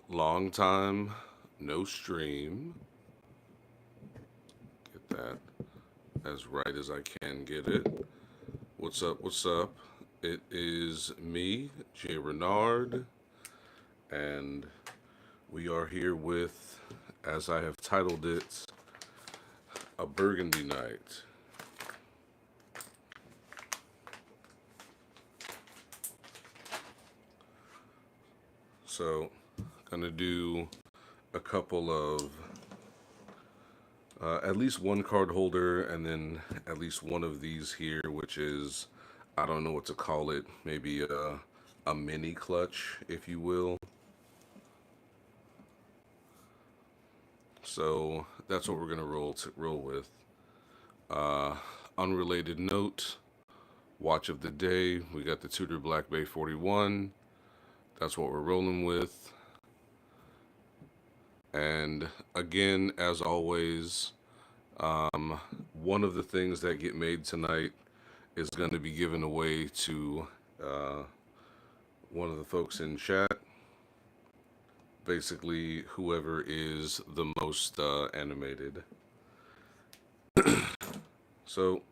Long time, no stream. Get that as right as I can get it. What's up? What's up? It is me, Jay Renard, and we are here with, as I have titled it, a burgundy night. So, gonna do a couple of at least one card holder, and then at least one of these here, which is, I don't know what to call it, maybe a mini clutch, if you will. So that's what we're gonna roll with. Uh, Unrelated note, watch of the day. We got the Tudor Black Bay 41. That's what we're rolling with. And again, as always, one of the things that get made tonight is going to be given away to uh, one of the folks in chat. Basically, whoever is the most animated. So,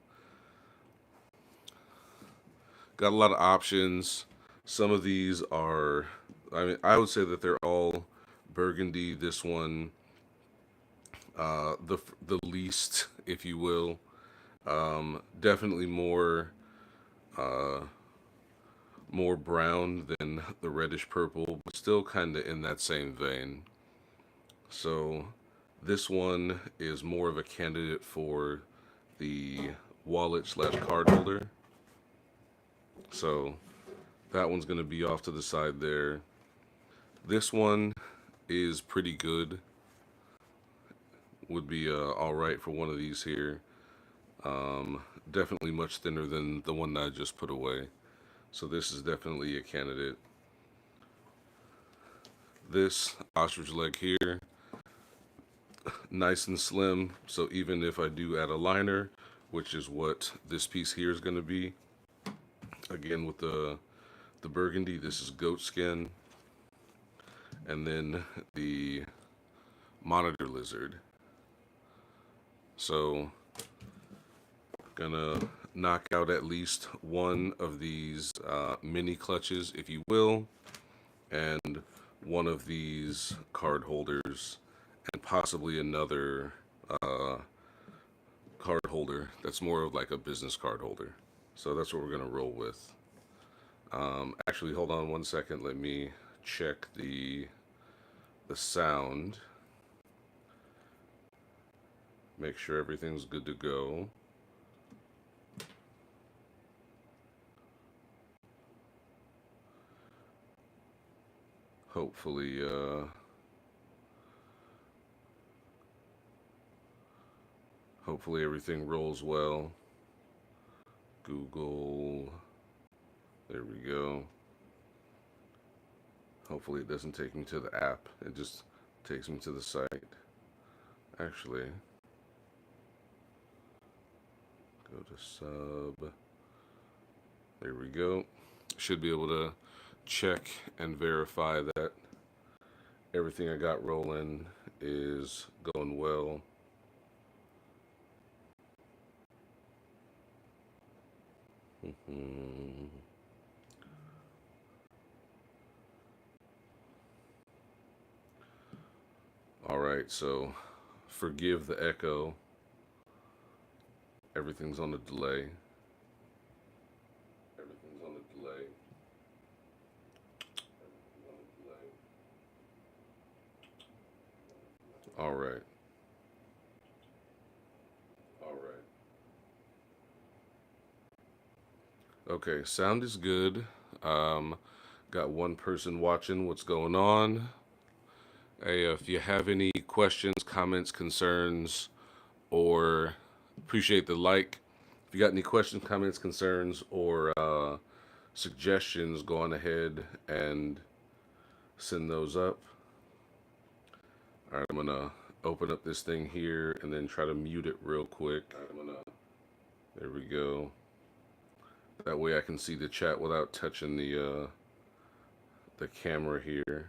got a lot of options. Some of these are, I mean, I would say that they're all burgundy. This one, the least, if you will. Definitely uh, more brown than the reddish purple, but still kind of in that same vein. So this one is more of a candidate for the wallet slash card holder. So that one's going to be off to the side there. This one is pretty good. Would be all right for one of these here. Definitely much thinner than the one that I just put away. So this is definitely a candidate. This ostrich leg here, nice and slim. So even if I do add a liner, which is what this piece here is going to be, again with the burgundy, this is goat skin, and then the monitor lizard. So gonna knock out at least one of these mini clutches, if you will, and one of these card holders, and possibly another uh, card holder that's more of like a business card holder. So that's what we're gonna roll with. Actually, hold on one second. Let me check the sound. Make sure everything's good to go. Hopefully, hopefully everything rolls well. Google. There we go. Hopefully it doesn't take me to the app. It just takes me to the site. Actually, go to sub. There we go. Should be able to check and verify that everything I got rolling is going well. All right, so forgive the echo. Everything's on a delay. Everything's on a delay. Everything's on a delay. All right. All right. Okay, sound is good. Um, got one person watching what's going on. Hey, if you have any questions, comments, concerns, or appreciate the like. If you got any questions, comments, concerns, or suggestions, go on ahead and send those up. All right, I'm gonna open up this thing here and then try to mute it real quick. There we go. That way I can see the chat without touching the camera here.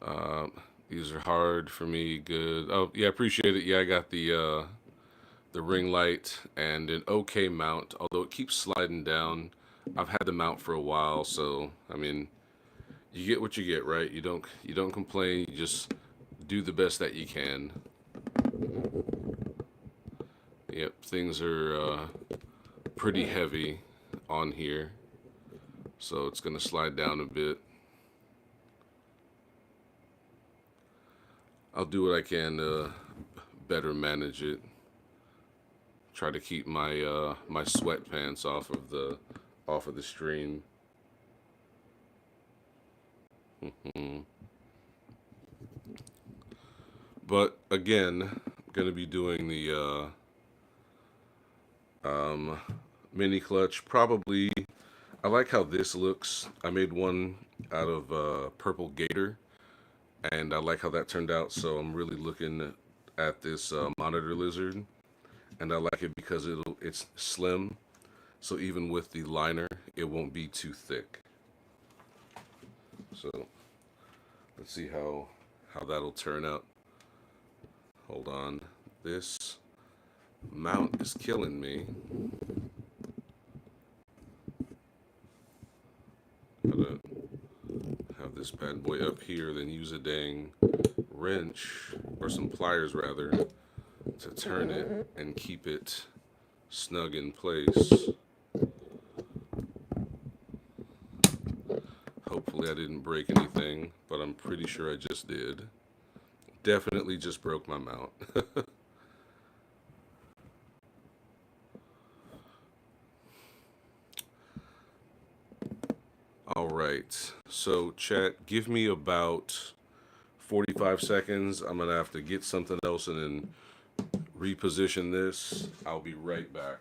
Um, these are hard for me. Good. Oh yeah, appreciate it. Yeah, I got the ring light and an okay mount, although it keeps sliding down. I've had the mount for a while, so I mean, you get what you get, right? You don't complain. You just do the best that you can. Yep, things are pretty heavy on here, so it's gonna slide down a bit. I'll do what I can to better manage it. Try to keep my sweatpants off of the stream. Mhm. But again, gonna be doing the mini clutch. Probably, I like how this looks. I made one out of purple gator, and I like how that turned out. So I'm really looking at this monitor lizard, and I like it because it's slim. So even with the liner, it won't be too thick. So let's see how that'll turn out. Hold on, this mount is killing me. Gotta have this bad boy up here, then use a dang wrench or some pliers rather to turn it and keep it snug in place. Hopefully I didn't break anything, but I'm pretty sure I just did. Definitely just broke my mount. All right. So chat, give me about 45 seconds. I'm gonna have to get something else and then reposition this. I'll be right back.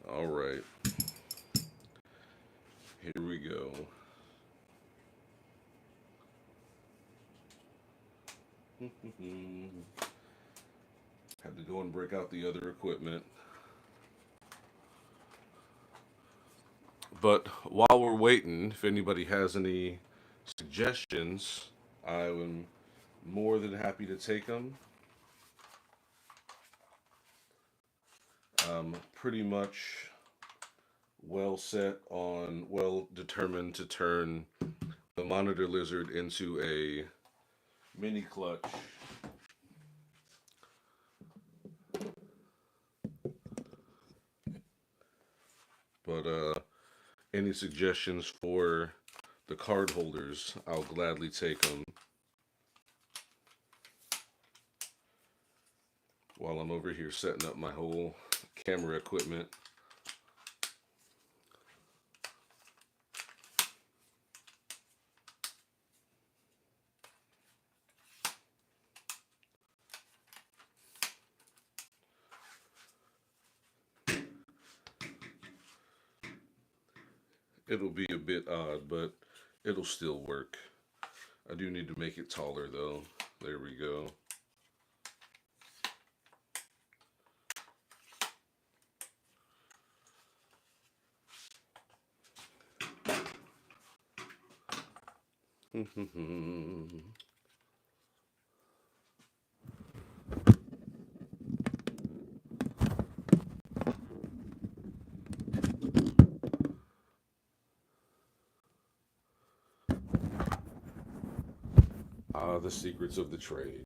All right. Here we go. Had to go and break out the other equipment. But while we're waiting, if anybody has any suggestions, I am more than happy to take them. Pretty much well set on, well determined to turn the monitor lizard into a mini clutch. But any suggestions for the card holders, I'll gladly take them while I'm over here setting up my whole camera equipment. It'll be a bit odd, but it'll still work. I do need to make it taller though. There we go. Ah, the secrets of the trade.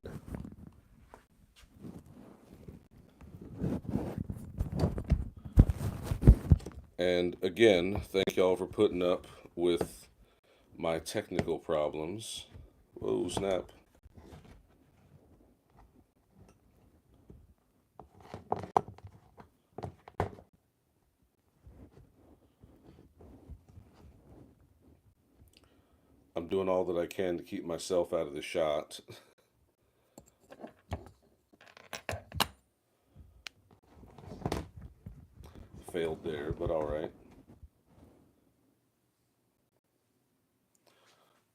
And again, thank y'all for putting up with my technical problems. Whoa, snap. I'm doing all that I can to keep myself out of the shot. Failed there, but all right.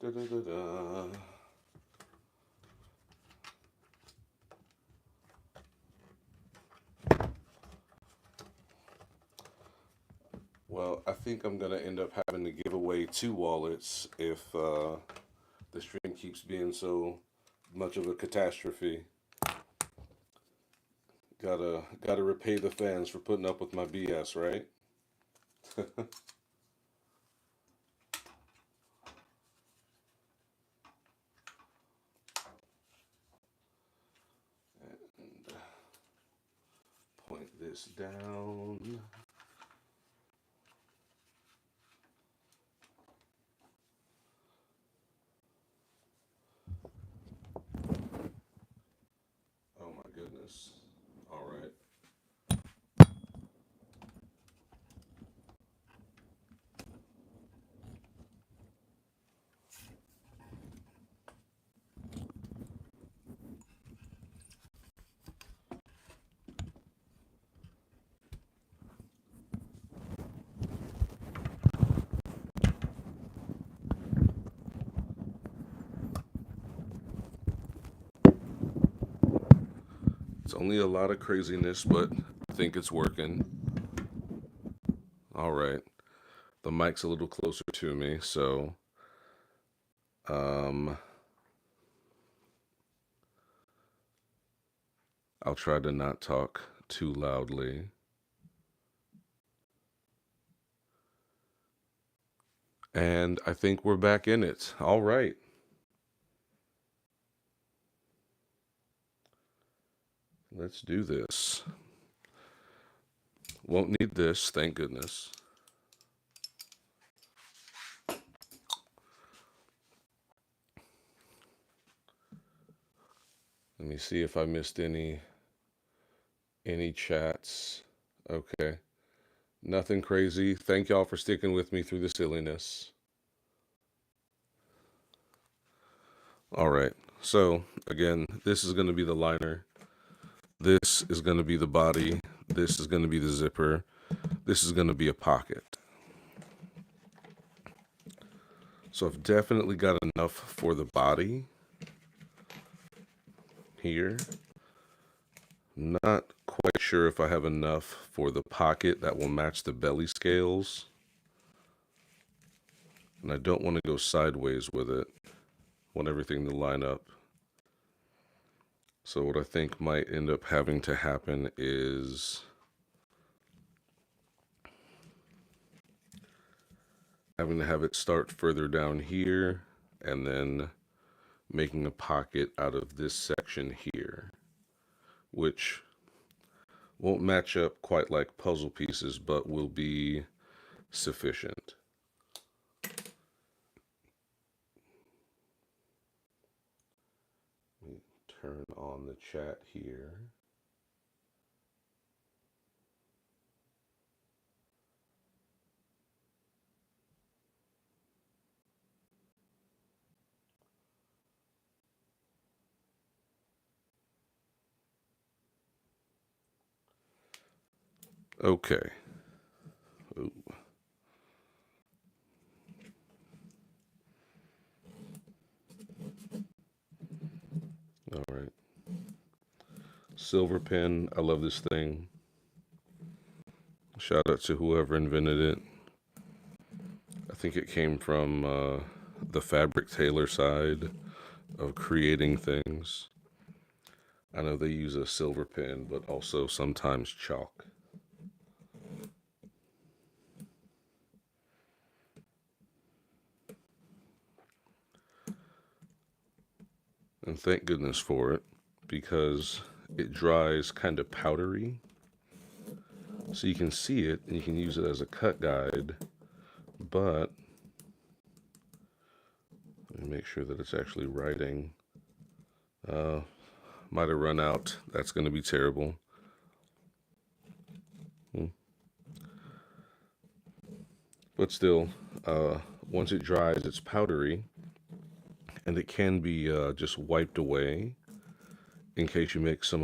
Da, da, da, da. Well, I think I'm gonna end up having to give away 2 wallets if the stream keeps being so much of a catastrophe. Gotta repay the fans for putting up with my BS, right? And point this down. Oh my goodness. All right. It's only a lot of craziness, but I think it's working. All right. The mic's a little closer to me, so um, I'll try to not talk too loudly. And I think we're back in it. All right. Let's do this. Won't need this, thank goodness. Let me see if I missed any chats. Okay. Nothing crazy. Thank y'all for sticking with me through the silliness. All right. So, again, this is going to be the liner. This is going to be the body. This is going to be the zipper. This is going to be a pocket. So I've definitely got enough for the body here. Not quite sure if I have enough for the pocket that will match the belly scales. And I don't want to go sideways with it. I want everything to line up. So what I think might end up having to happen is having to have it start further down here and then making a pocket out of this section here, which won't match up quite like puzzle pieces, but will be sufficient. Let me turn on the chat here. Okay. Ooh. All right. Silver pen. I love this thing. Shout out to whoever invented it. I think it came from the fabric tailor side of creating things. I know they use a silver pen, but also sometimes chalk. And thank goodness for it, because it dries kind of powdery. So you can see it and you can use it as a cut guide, but let me make sure that it's actually writing. Might have run out. That's going to be terrible. But still, once it dries, it's powdery, and it can be just wiped away in case you make some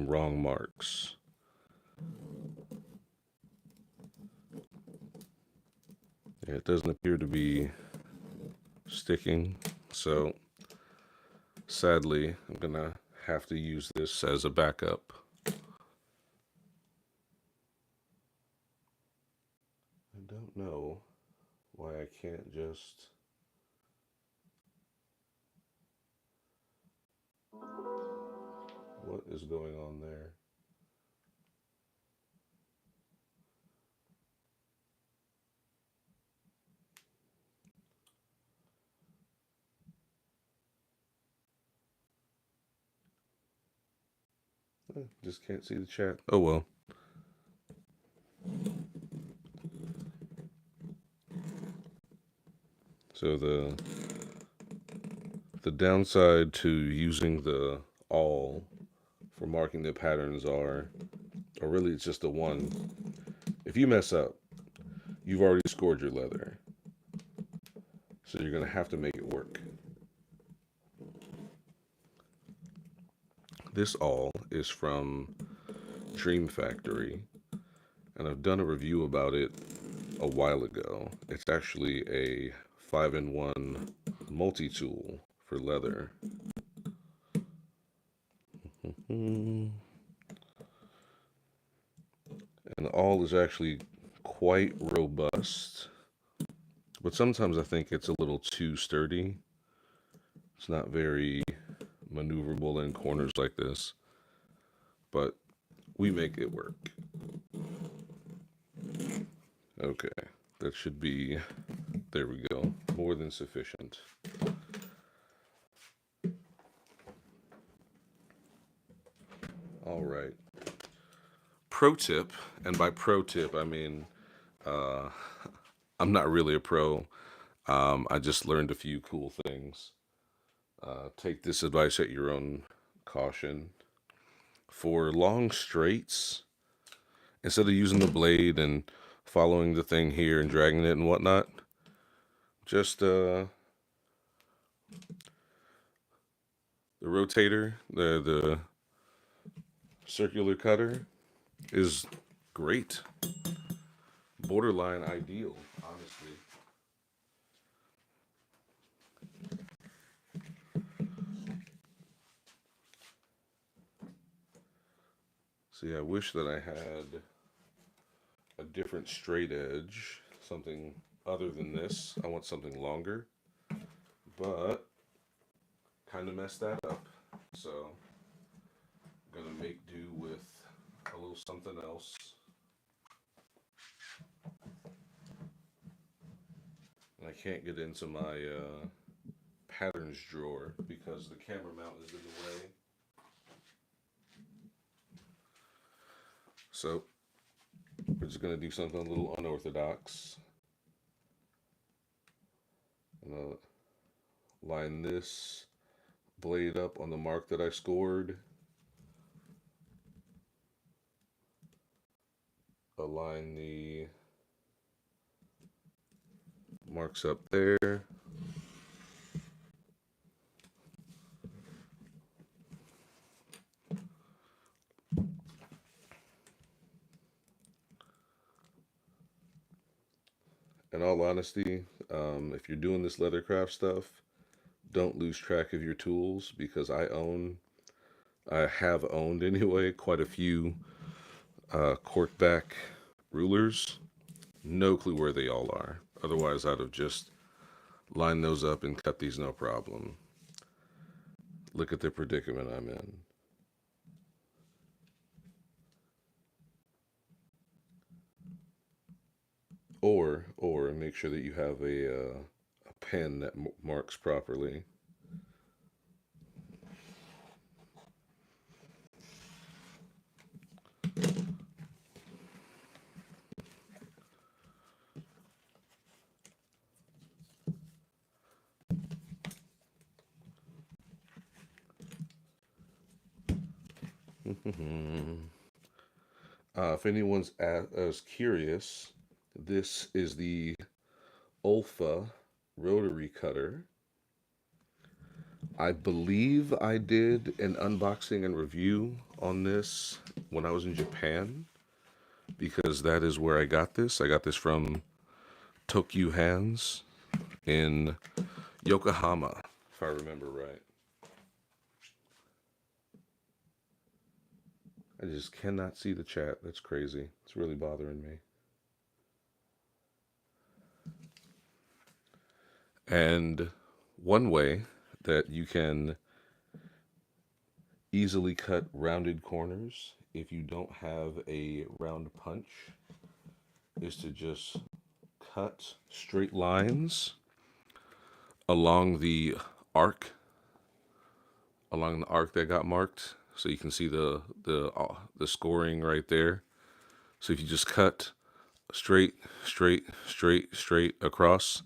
wrong marks. Yeah, it doesn't appear to be sticking. So sadly, I'm gonna have to use this as a backup. I don't know why I can't just... What is going on there? Just can't see the chat. Oh well. So the downside to using the awl for marking the patterns are, or really it's just the one. If you mess up, you've already scored your leather. So you're gonna have to make it work. This awl is from Dream Factory, and I've done a review about it a while ago. It's actually a 5-in-1 multi-tool for leather. And the awl is actually quite robust, but sometimes I think it's a little too sturdy. It's not very maneuverable in corners like this, but we make it work. Okay, that should be, there we go, more than sufficient. All right. Pro tip, and by pro tip I mean I'm not really a pro. I just learned a few cool things. Take this advice at your own caution. For long straights, instead of using the blade and following the thing here and dragging it and whatnot, just the rotator, the circular cutter is great. Borderline ideal, honestly. See, I wish that I had a different straight edge, something other than this. I want something longer, but kind of messed that up. So I'm gonna make do with a little something else. And I can't get into my patterns drawer because the camera mount is in the way. So we're just gonna do something a little unorthodox. I'm gonna line this blade up on the mark that I scored. Align the marks up there. In all honesty, if you're doing this leathercraft stuff, don't lose track of your tools, because I have owned anyway, quite a few corkback rulers. No clue where they all are. Otherwise, I'd have just lined those up and cut these no problem. Look at the predicament I'm in. Or make sure that you have a pen that marks properly. If anyone's as curious, this is the Olfa rotary cutter. I believe I did an unboxing and review on this when I was in Japan, because that is where I got this. I got this from Tokyo Hands in Yokohama, if I remember right. I just cannot see the chat. That's crazy. It's really bothering me. And one way that you can easily cut rounded corners if you don't have a round punch is to just cut straight lines along the arc, along the arc that got marked. So you can see the scoring right there. So if you just cut straight, straight, straight, straight across,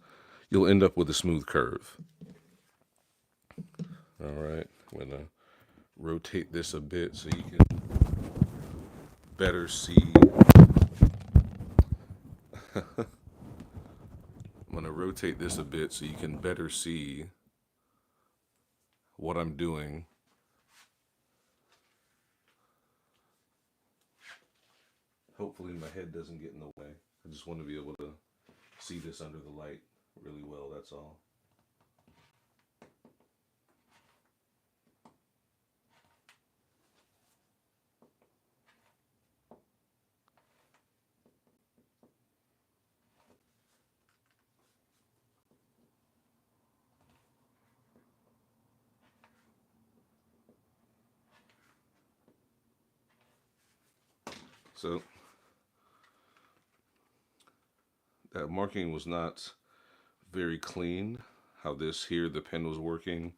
you'll end up with a smooth curve. All right, I'm gonna rotate this a bit so you can better see. I'm gonna rotate this a bit so you can better see what I'm doing. Hopefully my head doesn't get in the way. I just want to be able to see this under the light really well, that's all. So that marking was not very clean, how this here, the pen was working.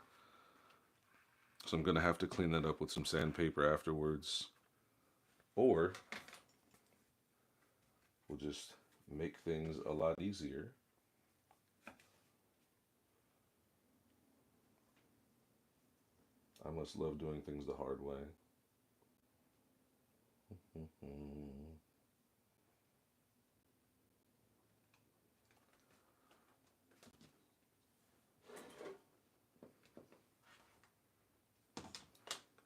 So I'm gonna have to clean that up with some sandpaper afterwards. Or we'll just make things a lot easier. I must love doing things the hard way.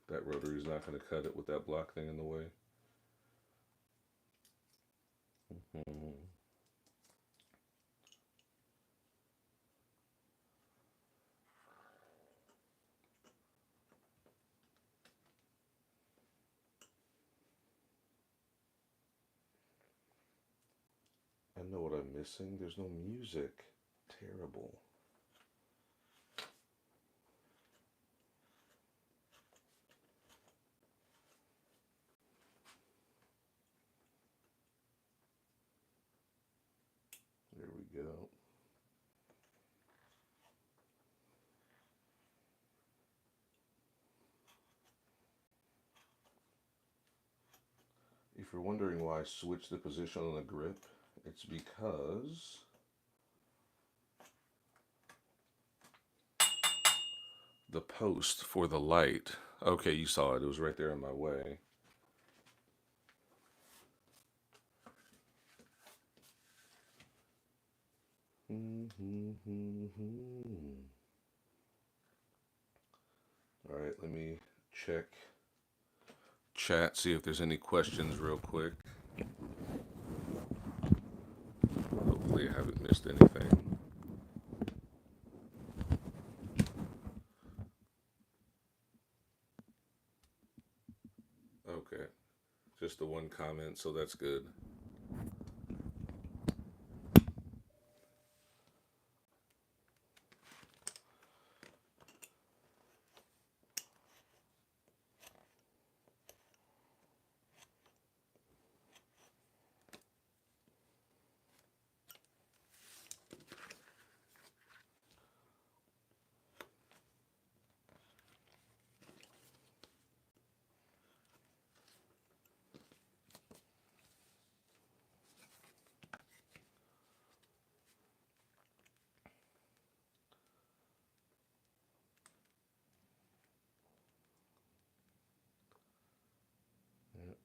That rotary is not going to cut it with that block thing in the way. I know what I'm missing. There's no music. Terrible. There we go. If you're wondering why I switched the position on the grip, it's because the post for the light. Okay, you saw it. It was right there in my way. All right, let me check chat, see if there's any questions real quick. Hopefully I haven't missed anything. Okay, just the one comment, so that's good.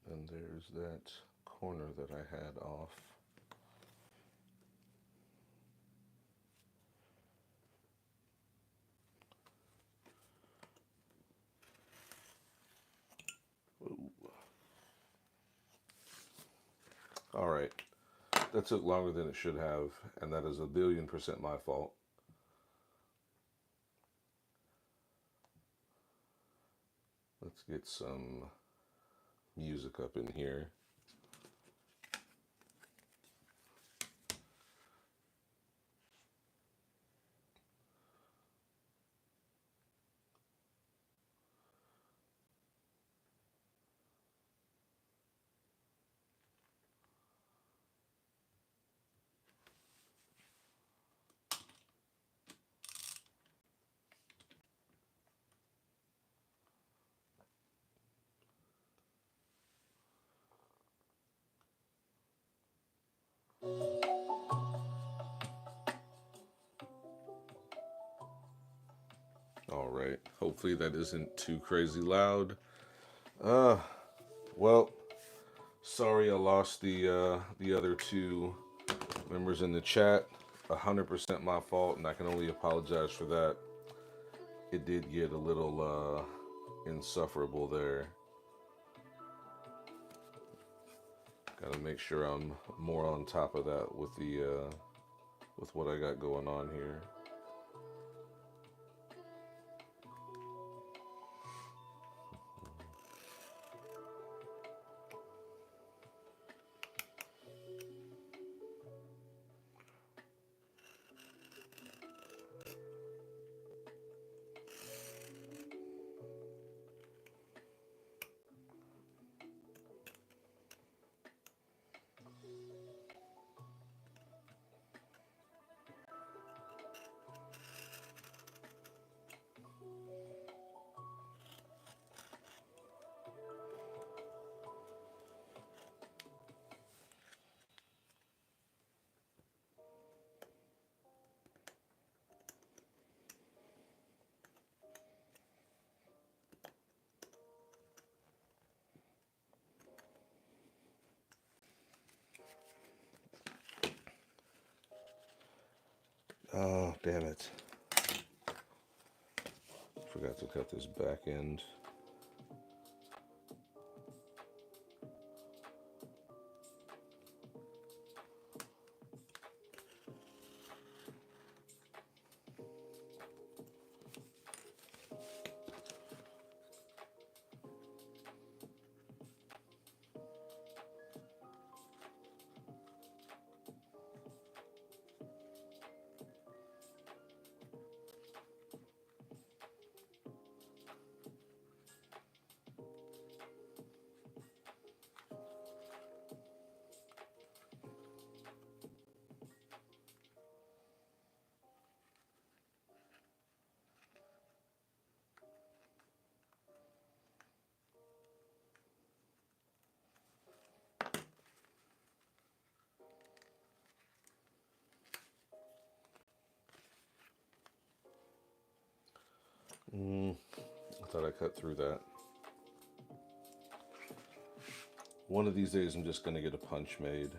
And there's that corner that I had off. Ooh. All right, that took longer than it should have, and that is 1,000,000,000% my fault. Let's get some music up in here. All right. Hopefully that isn't too crazy loud. Uh, well, sorry I lost the other two members in the chat. 100% my fault, and I can only apologize for that. It did get a little insufferable there. Got to make sure I'm more on top of that with what I got going on here. Oh, damn it. Forgot to cut this back end. I thought I cut through that. One of these days I'm just going to get a punch made.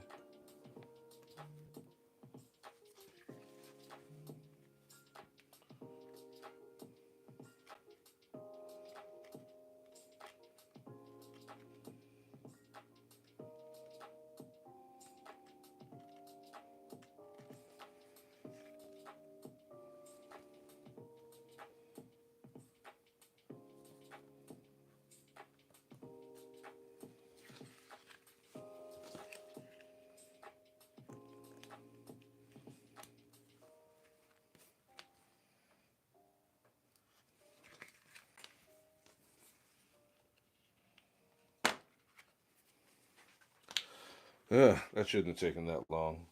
That shouldn't have taken that long.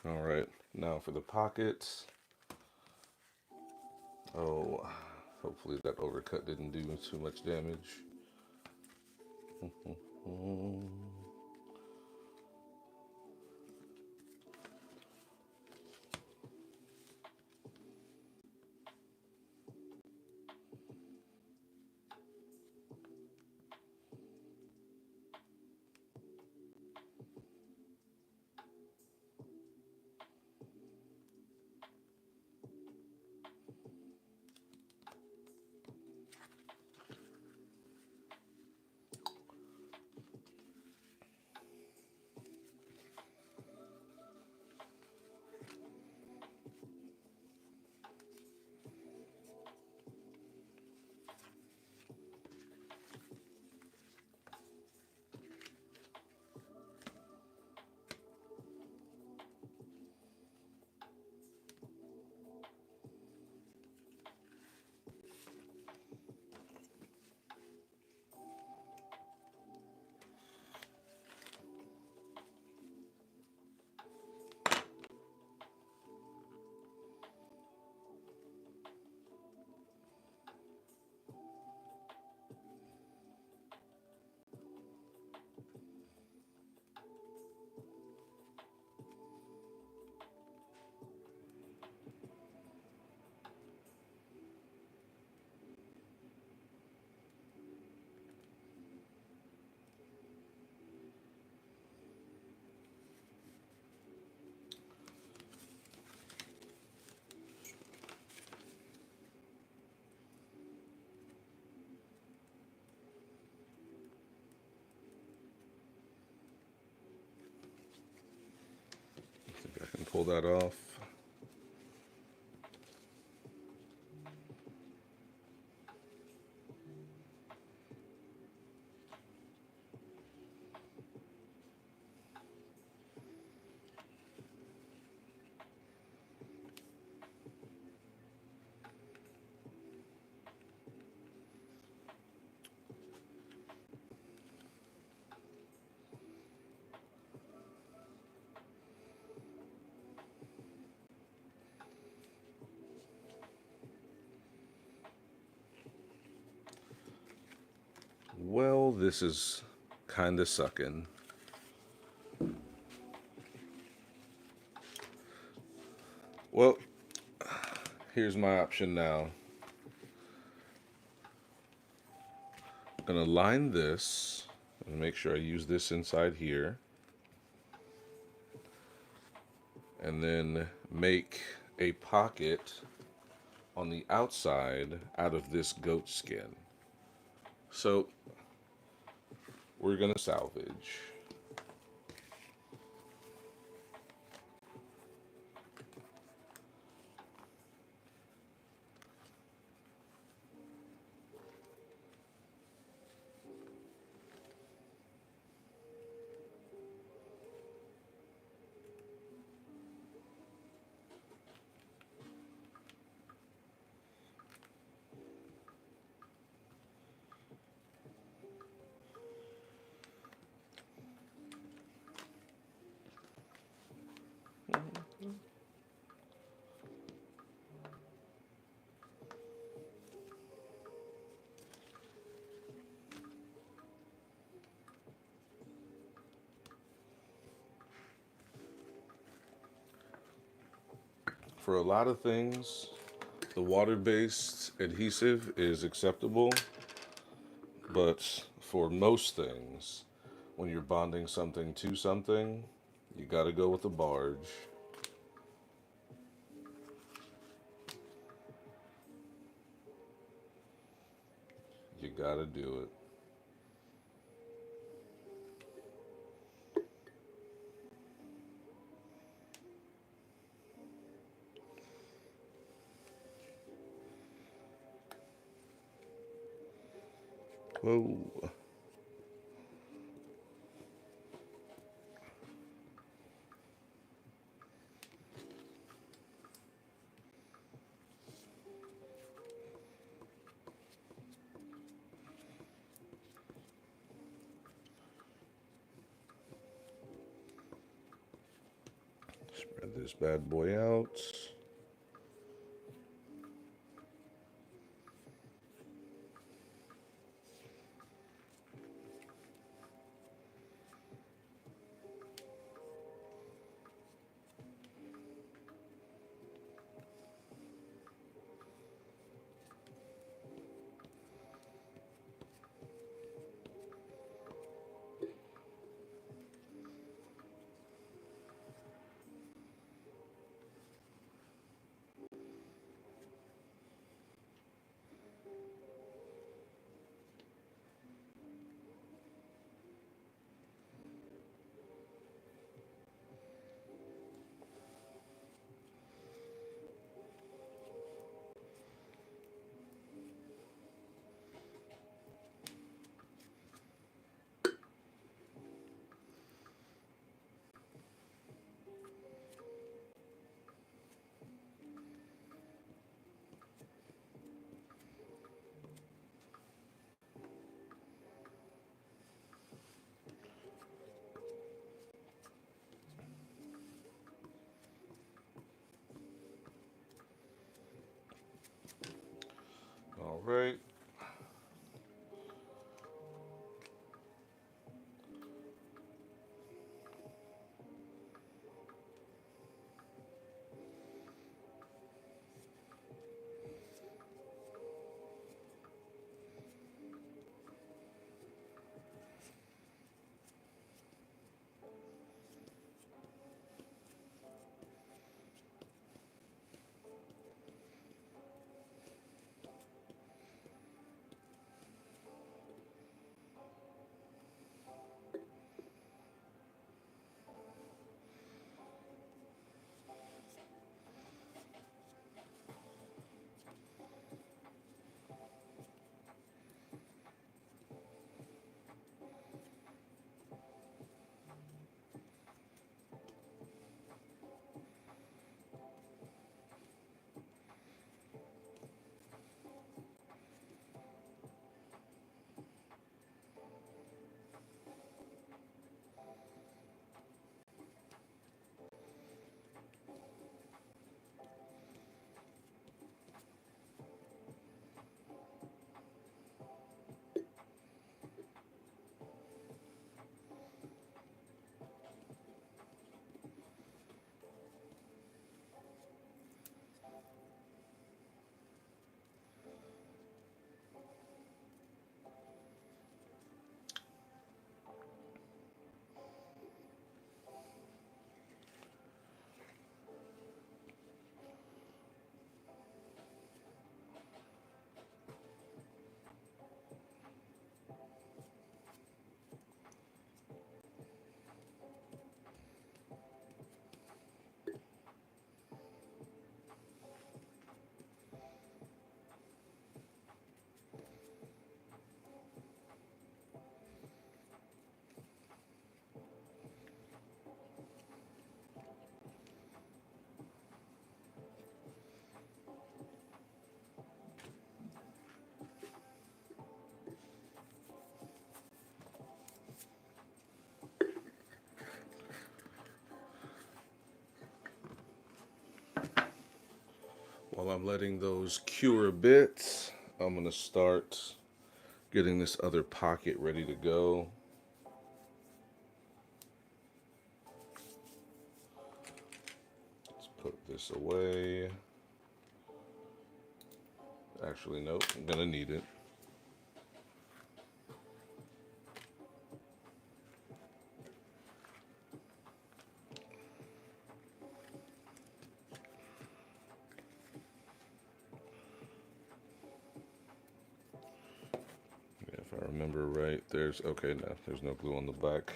All right, now for the pockets. Oh, hopefully that overcut didn't do too much damage. pull that off. Well, this is kind of sucking. Well, here's my option now. I'm gonna line this and make sure I use this inside here. And then make a pocket on the outside out of this goat skin. So we're gonna salvage. For a lot of things, the water-based adhesive is acceptable, but for most things, when you're bonding something to something, you gotta go with the barge. You gotta do it. Whoa. Spread this bad boy out. While I'm letting those cure a bit, I'm going to start getting this other pocket ready to go. Let's put this away. Actually, nope, I'm going to need it. Yeah, if I remember right, there's, okay, no, there's no glue on the back.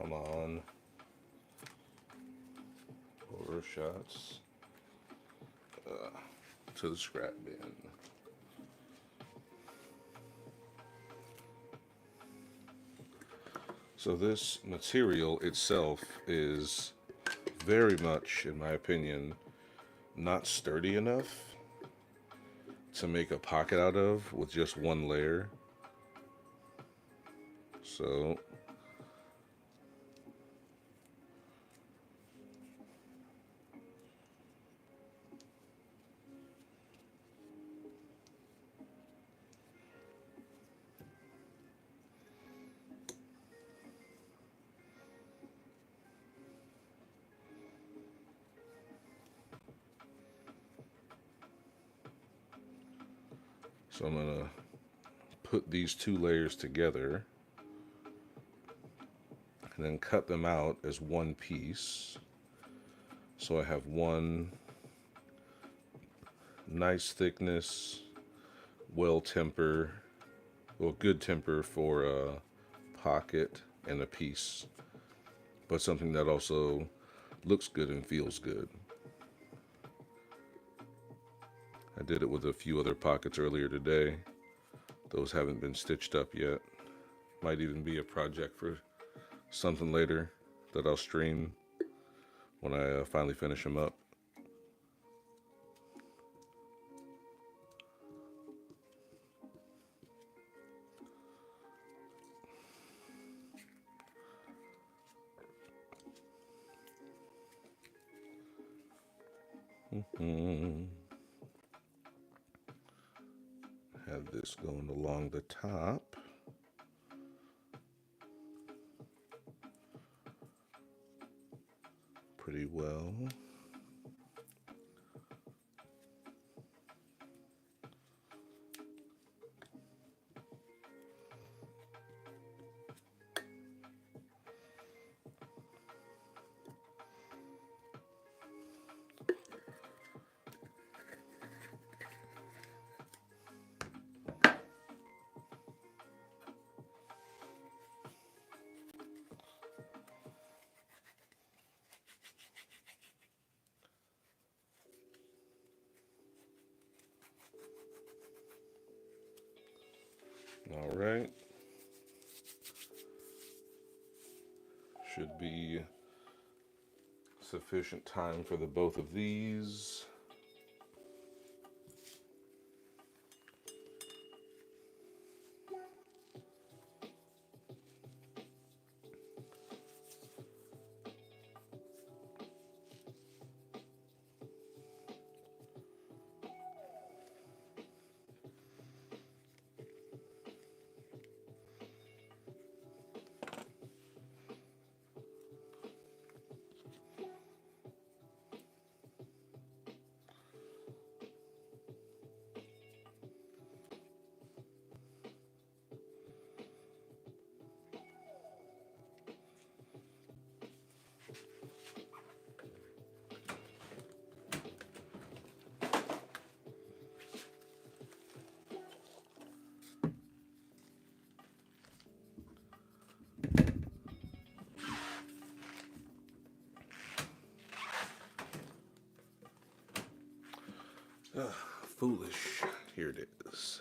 Come on. Horror shots. To the scrap bin. So this material itself is very much, in my opinion, not sturdy enough to make a pocket out of with just one layer. So I'm gonna put these two layers together and then cut them out as one piece. So I have one nice thickness, well temper, well good temper for a pocket and a piece, but something that also looks good and feels good. I did it with a few other pockets earlier today. Those haven't been stitched up yet. Might even be a project for something later that I'll stream when I finally finish them up. Have this going along the top. Pretty well. All right. Should be sufficient time for the both of these. Foolish. Here it is.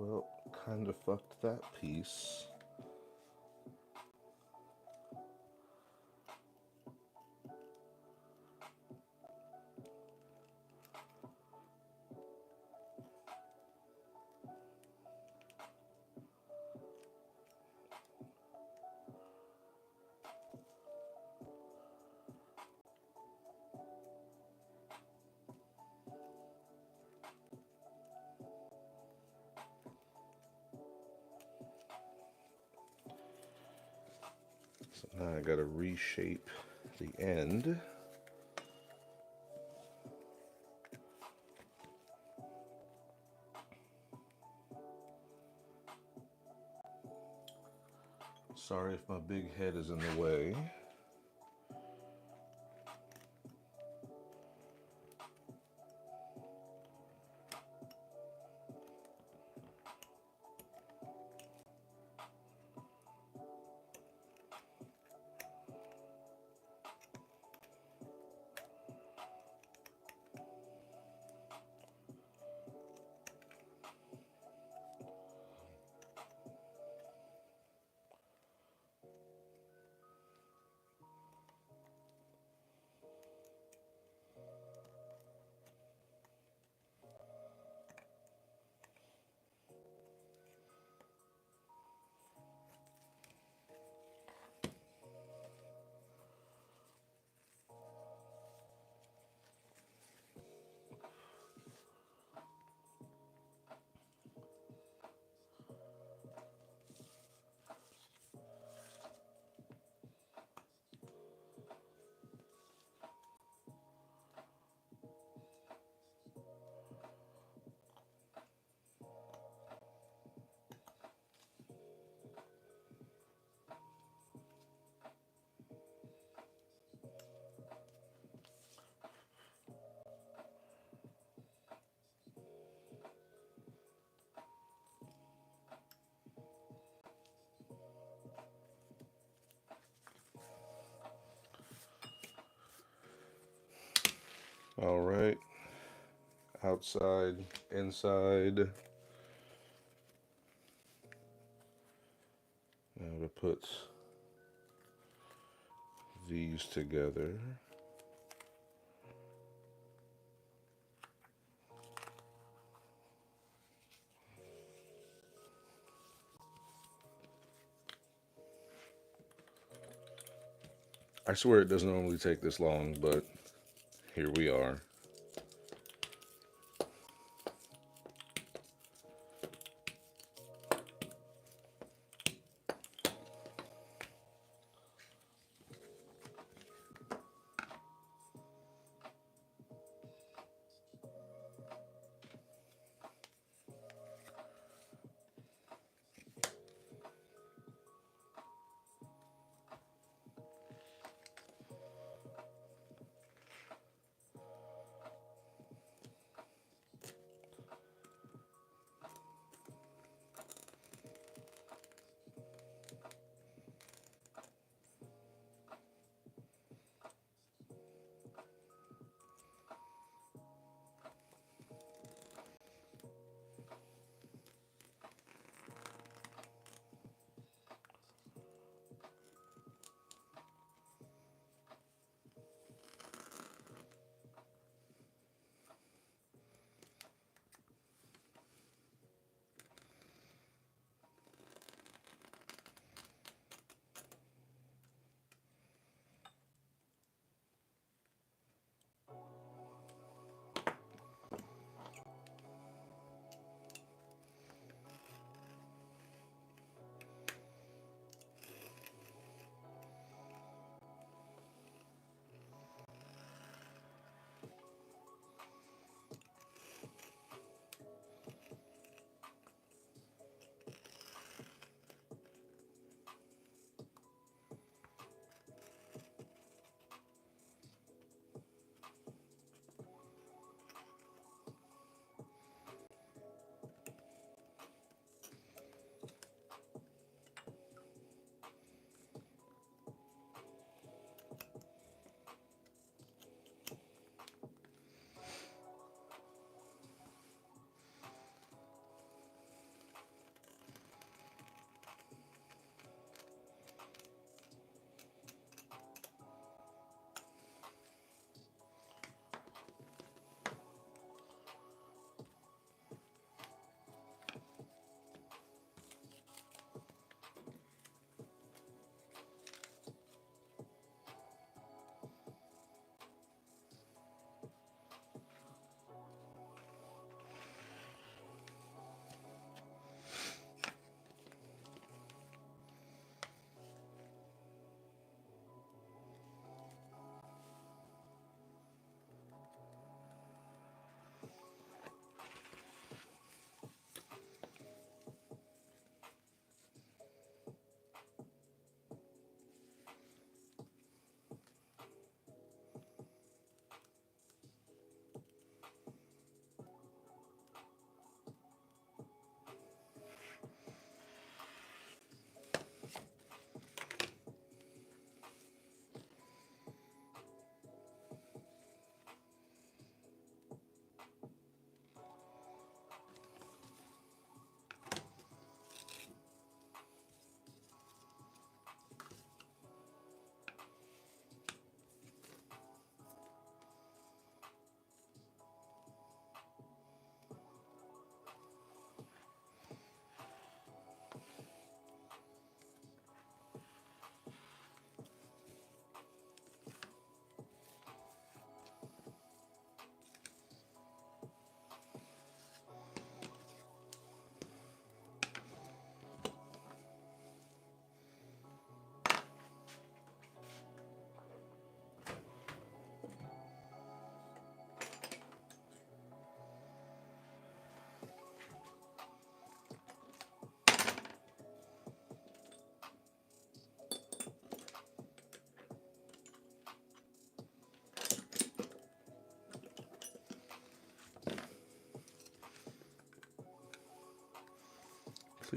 Well, kind of fucked that piece. So now I gotta reshape the end. Sorry if my big head is in the way. All right, outside, inside. Now to put these together. I swear it doesn't normally take this long, but here we are.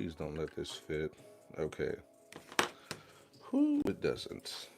Please don't let this fit. Okay. Whew, it doesn't.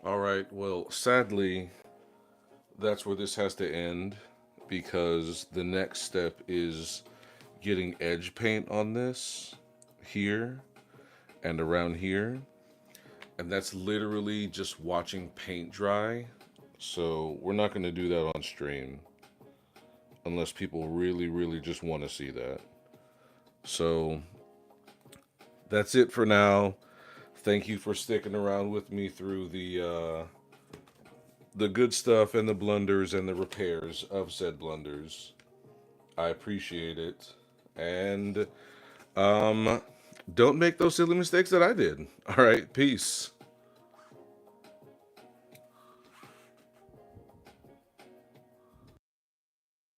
All right. Well, sadly, that's where this has to end because the next step is getting edge paint on this here and around here. And that's literally just watching paint dry. So we're not going to do that on stream unless people really, really just want to see that. So that's it for now. Thank you for sticking around with me through the good stuff and the blunders and the repairs of said blunders. I appreciate it. And don't make those silly mistakes that I did. All right, peace.